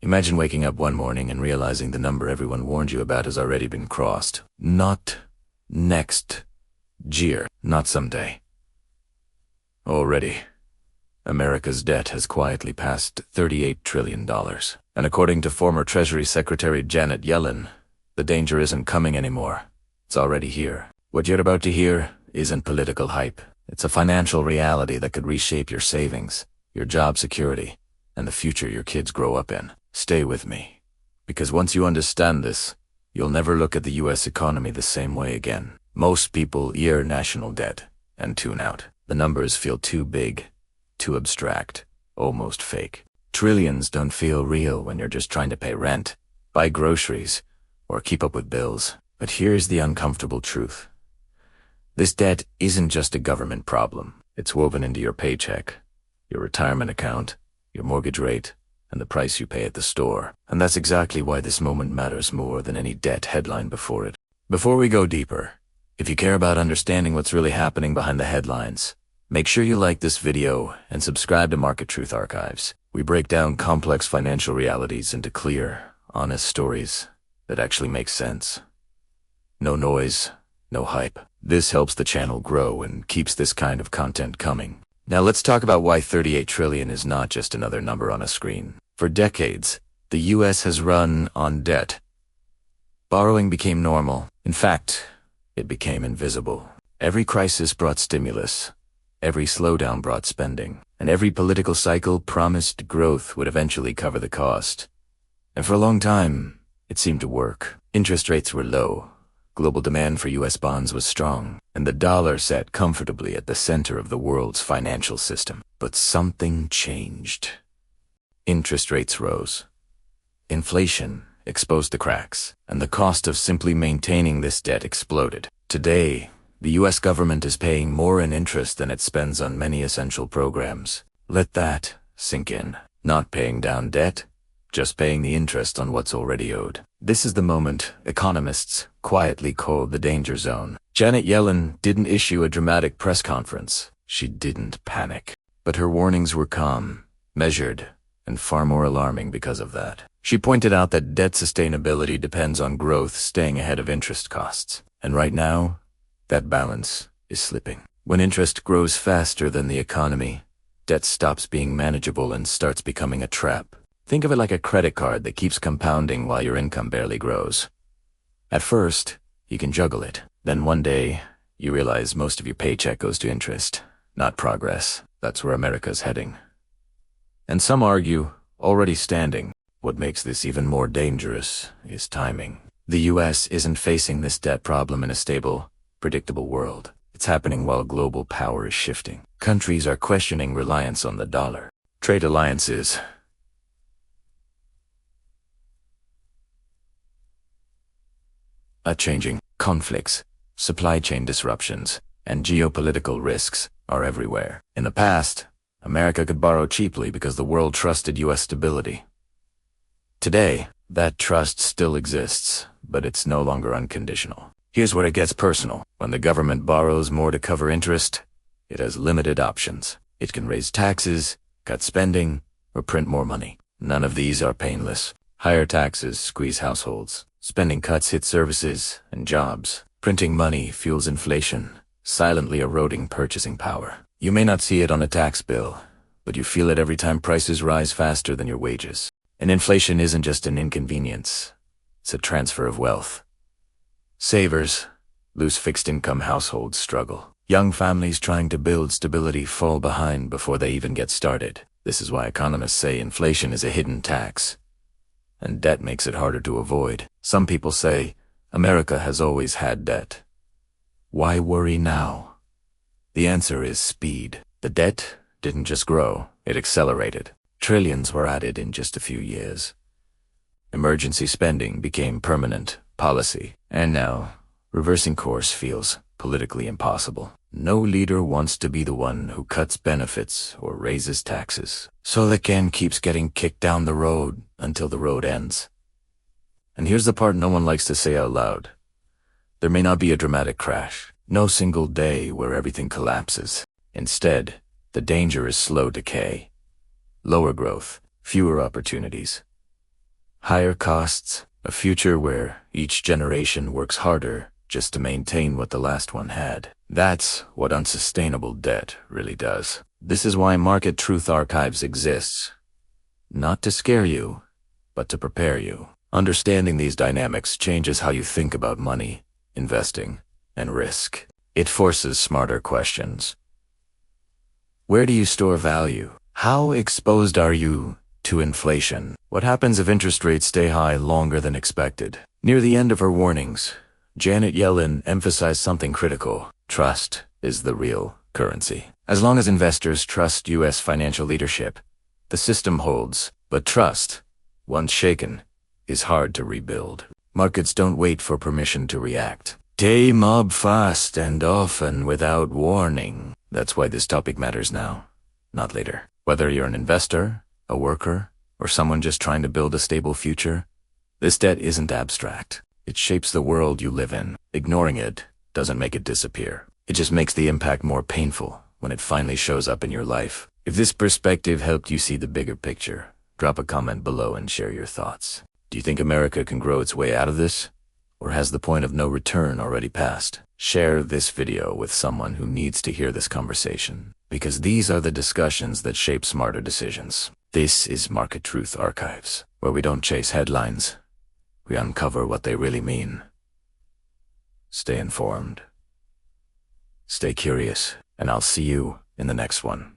Imagine waking up one morning and realizing the number everyone warned you about has already been crossed. Not next year, not someday. Already, America's debt has quietly passed $38 trillion. And according to former Treasury Secretary Janet Yellen, the danger isn't coming anymore. It's already here. What you're about to hear isn't political hype. It's a financial reality that could reshape your savings, your job security, and the future your kids grow up in. Stay with me, because once you understand this, you'll never look at the U.S. economy the same way again. Most people hear national debt and tune out. The numbers feel too big, too abstract, almost fake. Trillions don't feel real when you're just trying to pay rent, buy groceries, or keep up with bills. But here's the uncomfortable truth. This debt isn't just a government problem. It's woven into your paycheck, your retirement account, your mortgage rate, and the price you pay at the store. And that's exactly why this moment matters more than any debt headline before it. Before we go deeper, if you care about understanding what's really happening behind the headlines, make sure you like this video and subscribe to Market Truth Archives. We break down complex financial realities into clear, honest stories that actually make sense. No noise, no hype. This helps the channel grow and keeps this kind of content coming. Now let's talk about why $38 trillion is not just another number on a screen. For decades, the U.S. has run on debt. Borrowing became normal. In fact, it became invisible. Every crisis brought stimulus. Every slowdown brought spending. And every political cycle promised growth would eventually cover the cost. And for a long time, it seemed to work. Interest rates were low. Global demand for U.S. bonds was strong, and the dollar sat comfortably at the center of the world's financial system. But something changed. Interest rates rose. Inflation exposed the cracks, and the cost of simply maintaining this debt exploded. Today, the U.S. government is paying more in interest than it spends on many essential programs. Let that sink in. Not paying down debt, just paying the interest on what's already owed. This is the moment economists quietly call the danger zone. Janet Yellen didn't issue a dramatic press conference. She didn't panic. But her warnings were calm, measured, and far more alarming because of that. She pointed out that debt sustainability depends on growth staying ahead of interest costs. And right now, that balance is slipping. When interest grows faster than the economy, debt stops being manageable and starts becoming a trap. Think of it like a credit card that keeps compounding while your income barely grows. At first, you can juggle it. Then one day, you realize most of your paycheck goes to interest, not progress. That's where America's heading. And some argue, already standing, what makes this even more dangerous is timing. The U.S. isn't facing this debt problem in a stable, predictable world. It's happening while global power is shifting. Countries are questioning reliance on the dollar. Trade alliances are changing. Conflicts, supply chain disruptions, and geopolitical risks are everywhere. In the past, America could borrow cheaply because the world trusted U.S. stability. Today, that trust still exists, but it's no longer unconditional. Here's where it gets personal. When the government borrows more to cover interest, it has limited options. It can raise taxes, cut spending, or print more money. None of these are painless. Higher taxes squeeze households. Spending cuts hit services and jobs. Printing money fuels inflation, silently eroding purchasing power. You may not see it on a tax bill, but you feel it every time prices rise faster than your wages. And inflation isn't just an inconvenience. It's a transfer of wealth. Savers lose fixed-income households struggle. Young families trying to build stability fall behind before they even get started. This is why economists say inflation is a hidden tax, and debt makes it harder to avoid. Some people say, America has always had debt. Why worry now? The answer is speed. The debt didn't just grow, it accelerated. Trillions were added in just a few years. Emergency spending became permanent policy, and now, reversing course feels politically impossible. No leader wants to be the one who cuts benefits or raises taxes. So the can keeps getting kicked down the road until the road ends. And here's the part no one likes to say out loud. There may not be a dramatic crash, no single day where everything collapses. Instead, the danger is slow decay, lower growth, fewer opportunities, higher costs, a future where each generation works harder just to maintain what the last one had. That's what unsustainable debt really does. This is why Market Truth Archives exists. Not to scare you, but to prepare you. Understanding these dynamics changes how you think about money, investing, and risk. It forces smarter questions. Where do you store value? How exposed are you to inflation? What happens if interest rates stay high longer than expected? Near the end of her warnings, Janet Yellen emphasized something critical. Trust is the real currency. As long as investors trust U.S. financial leadership, the system holds. But trust, once shaken, is hard to rebuild. Markets don't wait for permission to react. They mob fast and often without warning. That's why this topic matters now, not later. Whether you're an investor, a worker, or someone just trying to build a stable future, this debt isn't abstract. It shapes the world you live in. Ignoring it doesn't make it disappear. It just makes the impact more painful when it finally shows up in your life. If this perspective helped you see the bigger picture, drop a comment below and share your thoughts. Do you think America can grow its way out of this? Or has the point of no return already passed? Share this video with someone who needs to hear this conversation, because these are the discussions that shape smarter decisions. This is Market Truth Archives, where we don't chase headlines. We uncover what they really mean. Stay informed. Stay curious, and I'll see you in the next one.